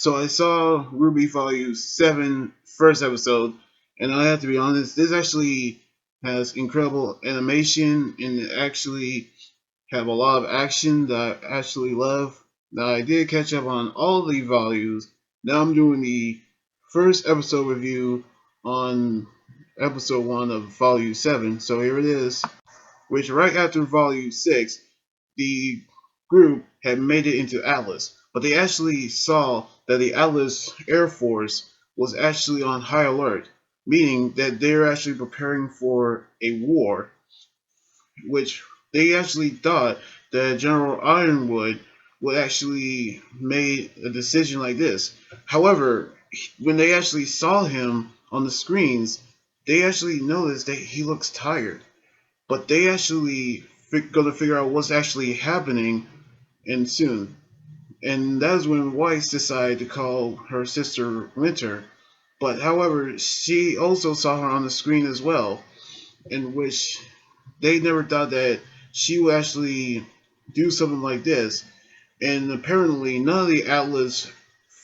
So I saw RWBY Volume 7 first episode, and I have to be honest, this actually has incredible animation and it actually have a lot of action that I actually love. Now I did catch up on all the volumes. Now I'm doing the first episode review on episode 1 of Volume 7. So here it is, which right after Volume 6, the group had made it into Atlas, but they actually saw that the Atlas Air Force was actually on high alert, meaning that they're actually preparing for a war, which they actually thought that General Ironwood would actually made a decision like this. However, when they actually saw him on the screens, they actually noticed that he looks tired. But they actually going to figure out what's actually happening and soon. And that is when Weiss decided to call her sister Winter. But however, she also saw her on the screen as well, in which they never thought that she would actually do something like this. And apparently, none of the Atlas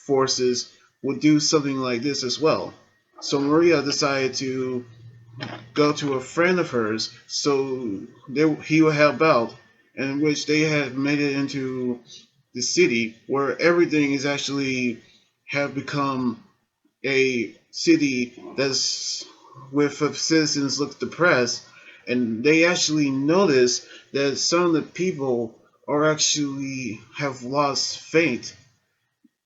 forces would do something like this as well. So Maria decided to go to a friend of hers so he would help out, in which they had made it into the city where everything is actually have become a city that's with citizens look depressed, and they actually notice that some of the people are actually have lost faith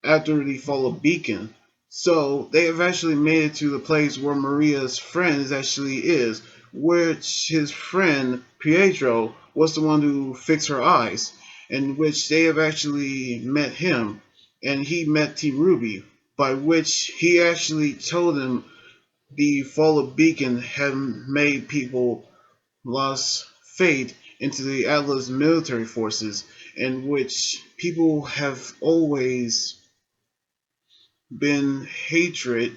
after the fall of Beacon. So they have actually made it to the place where Maria's friend actually is, which his friend Pietro was the one who fixed her eyes, in which they have actually met him, and he met Team Ruby, by which he actually told them the fall of Beacon had made people lost faith into the Atlas military forces, in which people have always been hatred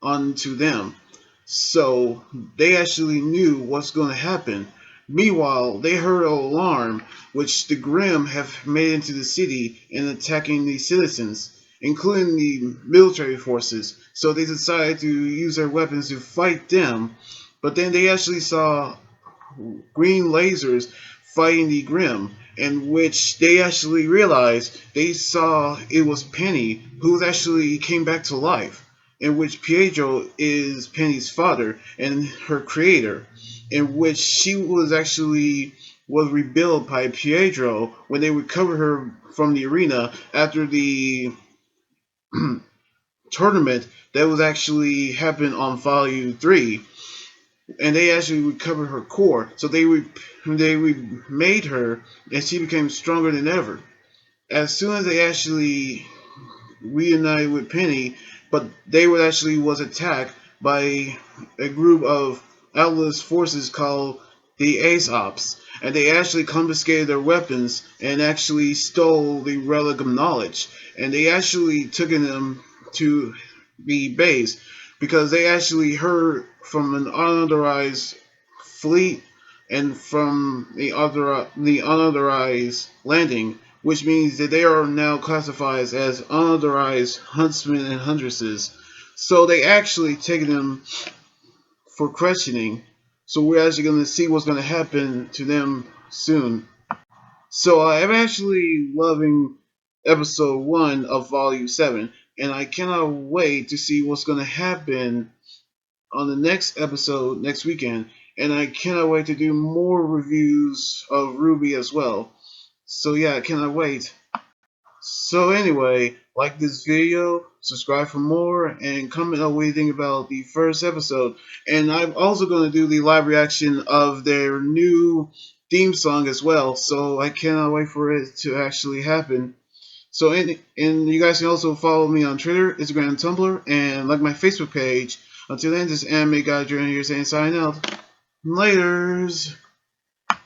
unto them. So they actually knew what's going to happen. Meanwhile, they heard an alarm which the Grimm have made into the city and attacking the citizens, including the military forces. So they decided to use their weapons to fight them. But then they actually saw green lasers fighting the Grimm, in which they actually realized they saw it was Penny who actually came back to life, in which Pietro is Penny's father and her creator, in which she was actually was rebuilt by Pietro when they recovered her from the arena after the tournament that was actually happened on Volume 3, and they actually recovered her core. So they made her, and she became stronger than ever. As soon as they actually reunited with Penny, but they were actually was attacked by a group of Atlas forces called the Ace Ops, and they actually confiscated their weapons and actually stole the relic of knowledge, and they actually took them to the base because they actually heard from an unauthorized fleet and from the unauthorized landing, which means that they are now classified as unauthorized huntsmen and huntresses. So they actually taken them for questioning. So we're actually going to see what's going to happen to them soon. So I'm actually loving episode 1 of Volume 7, and I cannot wait to see what's going to happen on the next episode next weekend. And I cannot wait to do more reviews of RWBY as well. So yeah, I cannot wait. So anyway, like this video, subscribe for more, and comment on what you think about the first episode. And I'm also going to do the live reaction of their new theme song as well, so I cannot wait for it to actually happen. So and you guys can also follow me on Twitter, Instagram, Tumblr, and like my Facebook page. Until then, this anime guy Jordan here saying sign out. Laters!